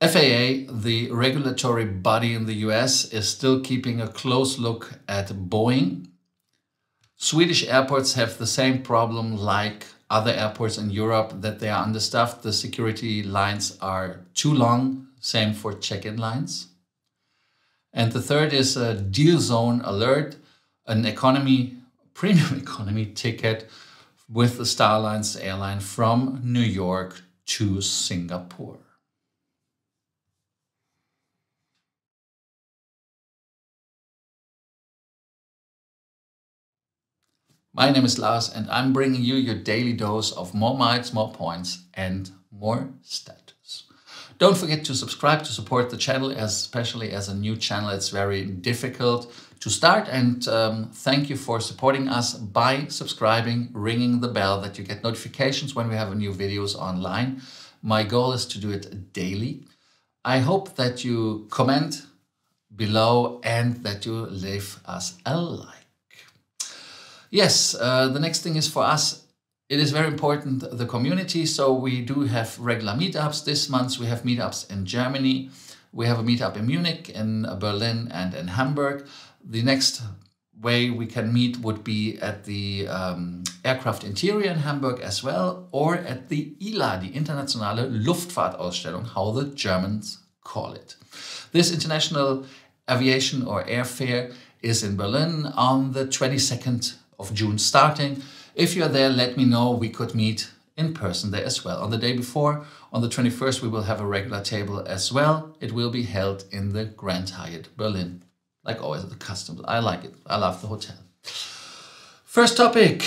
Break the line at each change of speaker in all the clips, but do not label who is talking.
FAA, the regulatory body in the US, is still keeping a close look at Boeing. Swedish airports have the same problem like other airports in Europe, that they are understaffed. The security lines are too long, same for check-in lines. And the third is a deal zone alert, an economy, premium economy ticket with the Star Alliance airline from New York to Singapore. My name is Lars and I'm bringing you your daily dose of more miles, more points and more status. Don't forget to subscribe to support the channel, especially as a new channel. It's very difficult to start, and thank you for supporting us by subscribing, ringing the bell that you get notifications when we have new videos online. My goal is to do it daily. I hope that you comment below and that you leave us a like. Yes, the next thing is for us, it is very important, the community. So we do have regular meetups. This month we have meetups in Germany. We have a meetup in Munich, in Berlin and in Hamburg. The next way we can meet would be at the Aircraft Interior in Hamburg as well, or at the ILA, die Internationale Luftfahrtausstellung, how the Germans call it. This international aviation or air fair is in Berlin on the 22nd of June starting. If you're there, let me know. We could meet in person there as well. On the day before, on the 21st, we will have a regular table as well. It will be held in the Grand Hyatt Berlin. Like always at the Customs. I like it. I love the hotel. First topic.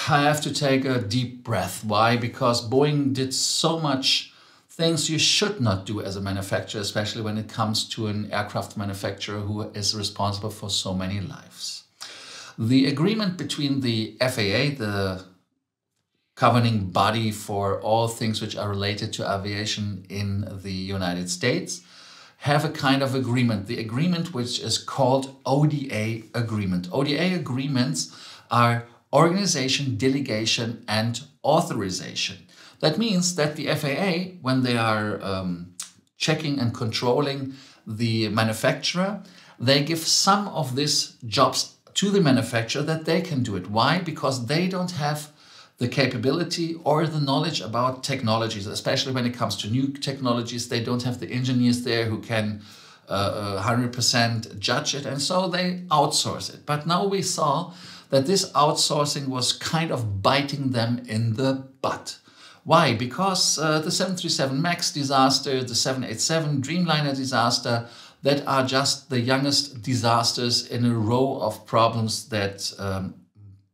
I have to take a deep breath. Why? Because Boeing did so much things you should not do as a manufacturer, especially when it comes to an aircraft manufacturer who is responsible for so many lives. The agreement between the FAA, the governing body for all things which are related to aviation in the United States, have a kind of agreement. The agreement which is called ODA agreement. ODA agreements are organization, delegation and authorization. That means that the FAA, when they are checking and controlling the manufacturer, they give some of these jobs to the manufacturer that they can do it. Why? Because they don't have the capability or the knowledge about technologies, especially when it comes to new technologies. They don't have the engineers there who can 100% judge it, and so they outsource it. But now we saw that this outsourcing was kind of biting them in the butt. Why? Because the 737 MAX disaster, the 787 Dreamliner disaster, that are just the youngest disasters in a row of problems that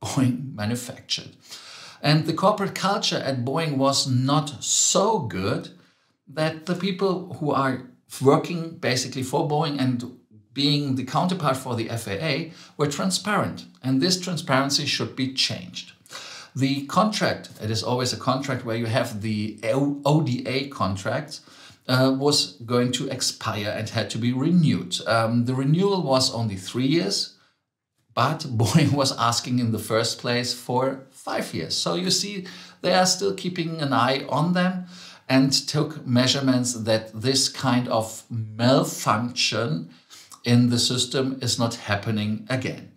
Boeing manufactured. And the corporate culture at Boeing was not so good that the people who are working basically for Boeing and being the counterpart for the FAA were transparent. And this transparency should be changed. The contract, it is always a contract where you have the ODA contracts, was going to expire and had to be renewed. The renewal was only 3 years, but Boeing was asking in the first place for 5 years. So you see, they are still keeping an eye on them and took measurements that this kind of malfunction in the system is not happening again.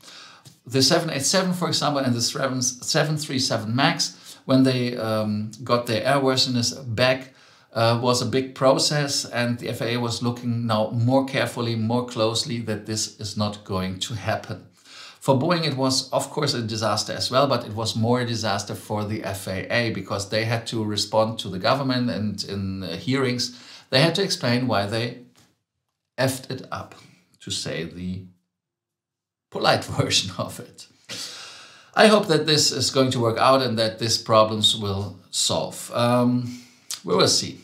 The 787, for example, and the 737 MAX, when they got their airworthiness back, was a big process, and the FAA was looking now more carefully, more closely that this is not going to happen. For Boeing, it was, of course, a disaster as well, but it was more a disaster for the FAA because they had to respond to the government, and in hearings, they had to explain why they effed it up, to say the polite version of it. I hope that this is going to work out and that these problems will solve. We will see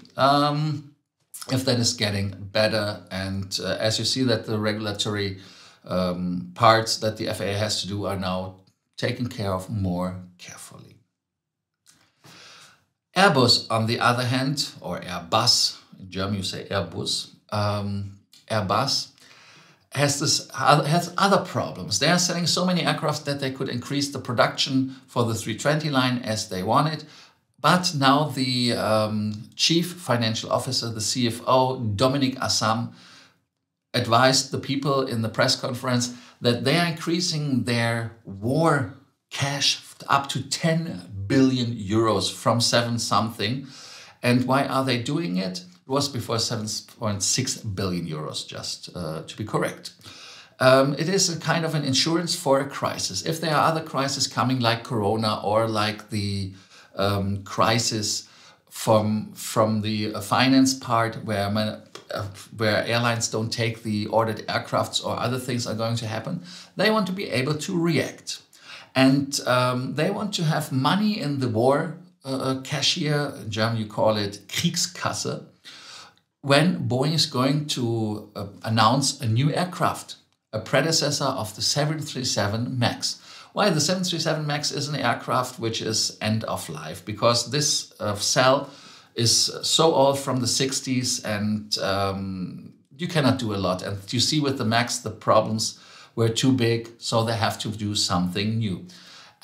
if that is getting better. And as you see that the regulatory parts that the FAA has to do are now taken care of more carefully. Airbus, on the other hand, or Airbus, in German you say Airbus, Airbus has other problems. They are selling so many aircraft that they could increase the production for the 320 line as they wanted, But now the chief financial officer, the CFO, Dominic Assam, advised the people in the press conference that they are increasing their war cash up to 10 billion euros from 7 something. And why are they doing it? It was before 7.6 billion euros, just to be correct. It is a kind of an insurance for a crisis. If there are other crises coming like Corona or like the crisis from the finance part where airlines don't take the ordered aircrafts or other things are going to happen, they want to be able to react. And they want to have money in the war cashier, in German you call it Kriegskasse, when Boeing is going to announce a new aircraft, a predecessor of the 737 MAX. Why? The 737 MAX is an aircraft which is end of life, because this cell is so old from the 60s and you cannot do a lot. And you see with the MAX, the problems were too big, so they have to do something new.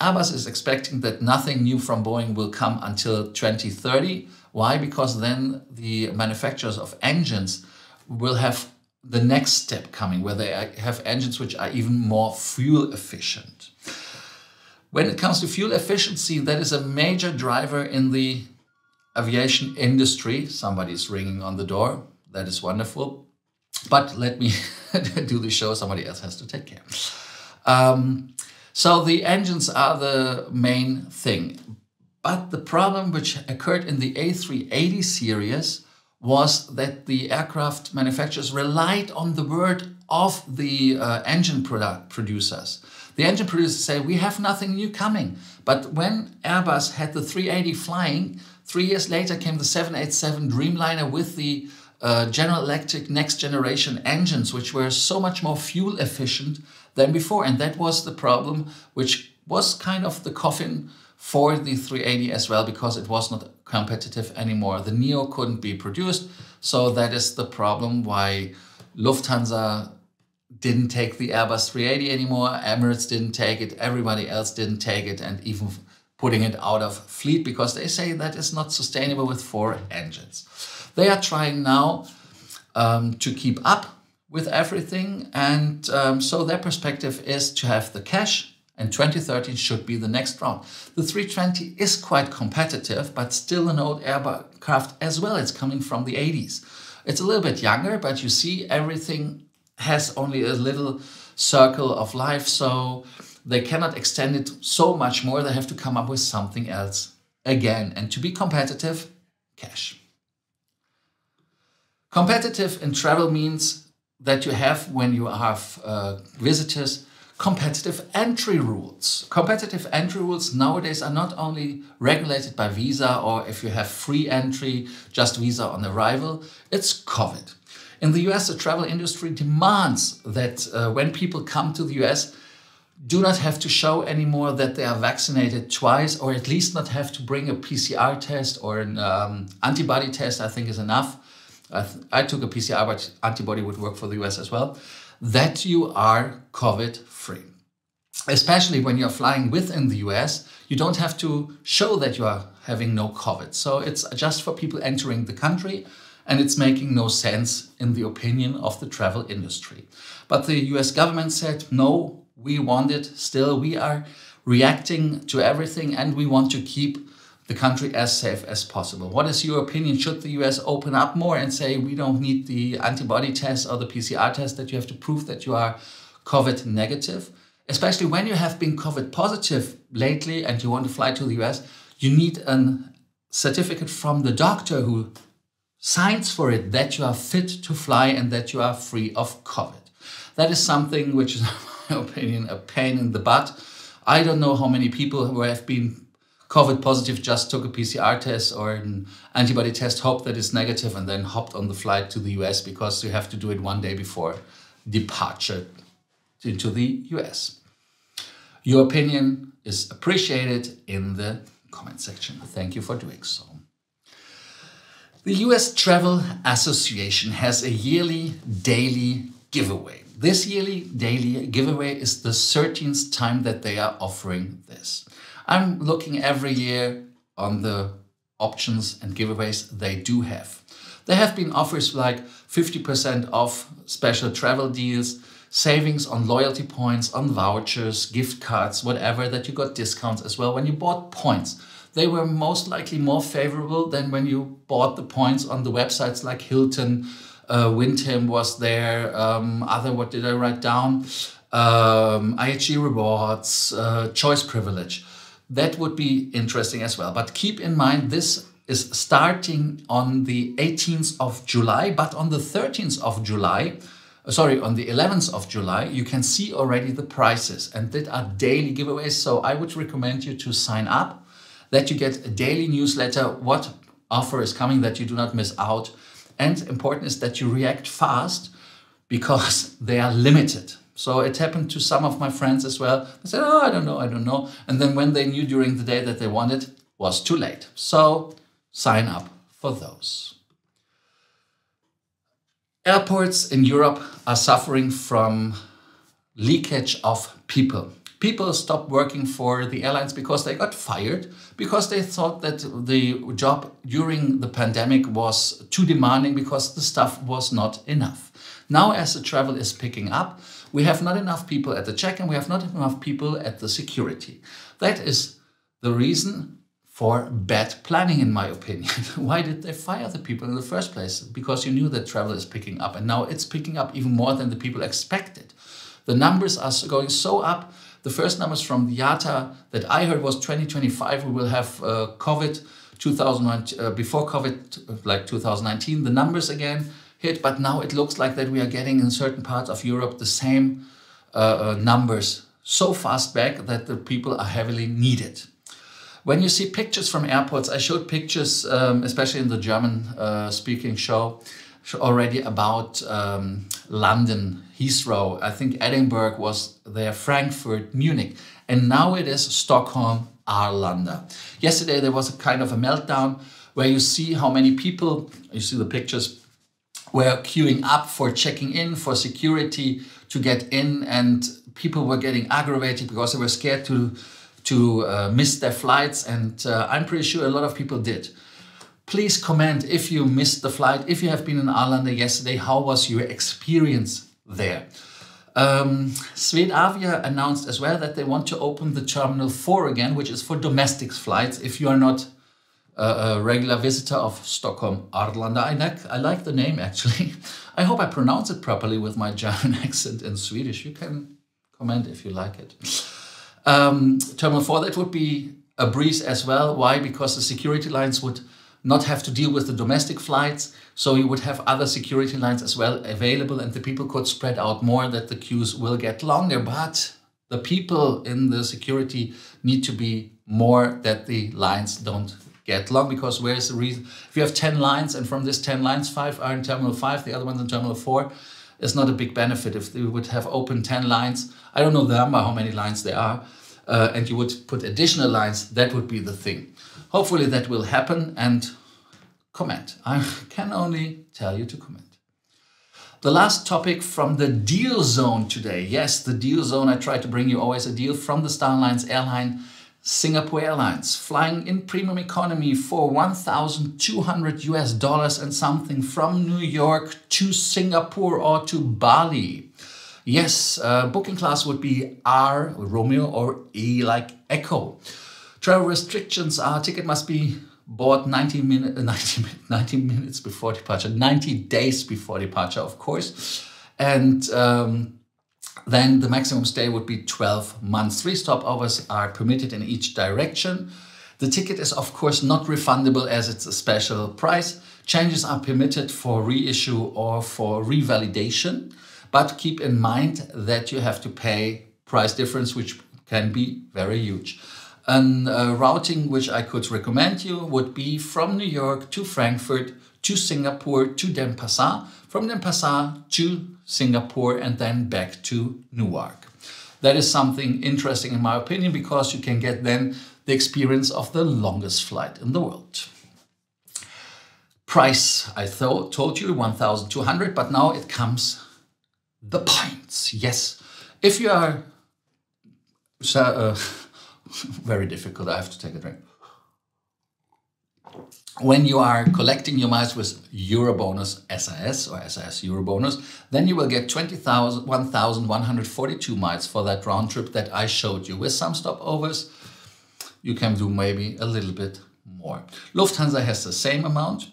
Airbus is expecting that nothing new from Boeing will come until 2030. Why? Because then the manufacturers of engines will have the next step coming, where they have engines which are even more fuel efficient. When it comes to fuel efficiency, that is a major driver in the aviation industry. Somebody's ringing on the door. That is wonderful. But let me do the show. Somebody else has to take care. So the engines are the main thing. But the problem which occurred in the A380 series was that the aircraft manufacturers relied on the word of the engine producers. The engine producers say, we have nothing new coming. But when Airbus had the 380 flying, 3 years later came the 787 Dreamliner with the General Electric next generation engines, which were so much more fuel efficient than before. And that was the problem, which was kind of the coffin for the 380 as well, because it was not competitive anymore. The Neo couldn't be produced. So that is the problem why Lufthansa didn't take the Airbus 380 anymore. Emirates didn't take it. Everybody else didn't take it, and even putting it out of fleet because they say that is not sustainable with 4 engines. They are trying now to keep up with everything. And so their perspective is to have the cash, and 2013 should be the next round. The 320 is quite competitive, but still an old aircraft as well. It's coming from the 80s. It's a little bit younger, but you see everything has only a little circle of life, so they cannot extend it so much more. They have to come up with something else again. And to be competitive, cash. Competitive in travel means that you have, when you have visitors, competitive entry rules. Competitive entry rules nowadays are not only regulated by visa, or if you have free entry, just visa on arrival, it's COVID. In the US, the travel industry demands that when people come to the US, do not have to show anymore that they are vaccinated twice, or at least not have to bring a PCR test or an antibody test, I think is enough. I took a PCR, but antibody would work for the US as well. That you are COVID-free. Especially when you're flying within the US, you don't have to show that you are having no COVID. So it's just for people entering the country, and it's making no sense in the opinion of the travel industry. But the US government said, no, we want it still. We are reacting to everything, and we want to keep the country as safe as possible. What is your opinion? Should the US open up more and say we don't need the antibody test or the PCR test, that you have to prove that you are COVID negative? Especially when you have been COVID positive lately and you want to fly to the US, you need a certificate from the doctor who signs for it that you are fit to fly and that you are free of COVID. That is something which is, in my opinion, a pain in the butt. I don't know how many people who have been COVID positive just took a PCR test or an antibody test, hoped that it's negative, and then hopped on the flight to the US, because you have to do it 1 day before departure into the US. Your opinion is appreciated in the comment section. Thank you for doing so. The US Travel Association has a yearly daily giveaway. This yearly daily giveaway is the 13th time that they are offering this. I'm looking every year on the options and giveaways they do have. There have been offers like 50% off special travel deals, savings on loyalty points, on vouchers, gift cards, whatever, that you got discounts as well when you bought points. They were most likely more favorable than when you bought the points on the websites like Hilton, Wyndham was there, what did I write down? IHG Rewards, Choice Privilege. That would be interesting as well. But keep in mind, this is starting on the 18th of July, but on the 13th of July, on the 11th of July, you can see already the prices, and that are daily giveaways. So I would recommend you to sign up, that you get a daily newsletter, what offer is coming, that you do not miss out. And important is that you react fast, because they are limited. So it happened to some of my friends as well. They said, oh, I don't know. And then when they knew during the day that they wanted, it was too late. So sign up for those. Airports in Europe are suffering from leakage of people. People stopped working for the airlines because they got fired, because they thought that the job during the pandemic was too demanding because the staff was not enough. Now, as the travel is picking up, we have not enough people at the check-in, we have not enough people at the security. That is the reason for bad planning, in my opinion. Why did they fire the people in the first place? Because you knew that travel is picking up, and now it's picking up even more than the people expected. The numbers are going so up. The first numbers from the IATA that I heard was 2025, we will have before COVID, like 2019, the numbers again hit, but now it looks like that we are getting in certain parts of Europe the same numbers so fast back that the people are heavily needed. When you see pictures from airports, I showed pictures, especially in the German speaking show already, about London, Heathrow, I think Edinburgh was there, Frankfurt, Munich, and now it is Stockholm Arlanda. Yesterday there was a kind of a meltdown where you see how many people, you see the pictures, were queuing up for checking in, for security to get in, and people were getting aggravated because they were scared to miss their flights, and I'm pretty sure a lot of people did. Please comment if you missed the flight, if you have been in Arlanda yesterday, how was your experience there? Swedavia announced as well that they want to open the Terminal 4 again, which is for domestic flights. If you are not a regular visitor of Stockholm Arlanda, I like the name actually. I hope I pronounce it properly with my German accent in Swedish. You can comment if you like it. Terminal 4, that would be a breeze as well. Why? Because the security lines would not have to deal with the domestic flights, so you would have other security lines as well available, and the people could spread out more, that the queues will get longer, but the people in the security need to be more, that the lines don't get long, because where is the reason? If you have 10 lines and from this 10 lines, 5 are in Terminal 5, the other one's in Terminal 4, it's not a big benefit. If you would have open 10 lines, I don't know the number, how many lines there are, and you would put additional lines, that would be the thing. Hopefully that will happen, and comment. I can only tell you to comment. The last topic from the deal zone today. Yes, the deal zone. I try to bring you always a deal from the Star Alliance airline, Singapore Airlines, flying in premium economy for $1,200 US and something from New York to Singapore or to Bali. Yes, booking class would be R, Romeo, or E like Echo. Travel restrictions are ticket must be bought 90 minutes before departure, 90 days before departure, of course. And then the maximum stay would be 12 months. 3 stopovers are permitted in each direction. The ticket is, of course, not refundable as it's a special price. Changes are permitted for reissue or for revalidation. But keep in mind that you have to pay price difference, which can be very huge. And routing which I could recommend you would be from New York to Frankfurt to Singapore to Denpasar, from Denpasar to Singapore, and then back to Newark. That is something interesting in my opinion, because you can get then the experience of the longest flight in the world. Price, I told you 1,200, but now it comes the points. Yes, if you are very difficult, I have to take a drink. When you are collecting your miles with Eurobonus SAS or SAS Eurobonus, then you will get 1,142 miles for that round trip that I showed you. With some stopovers, you can do maybe a little bit more. Lufthansa has the same amount.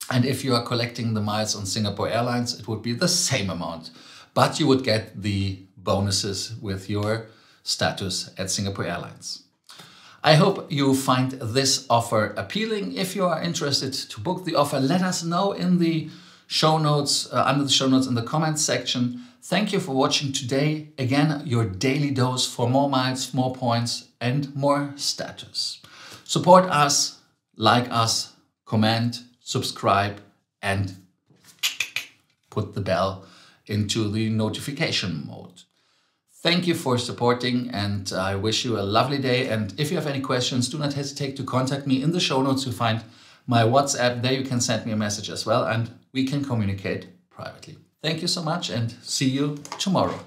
And if you are collecting the miles on Singapore Airlines, it would be the same amount. But you would get the bonuses with your status at Singapore Airlines. I hope you find this offer appealing. If you are interested to book the offer, let us know in the show notes, under the show notes in the comments section. Thank you for watching today. Again, your daily dose for more miles, more points, and more status. Support us, like us, comment, subscribe, and put the bell into the notification mode. Thank you for supporting, and I wish you a lovely day. And if you have any questions, do not hesitate to contact me. In the show notes, you find my WhatsApp. There you can send me a message as well, and we can communicate privately. Thank you so much, and see you tomorrow.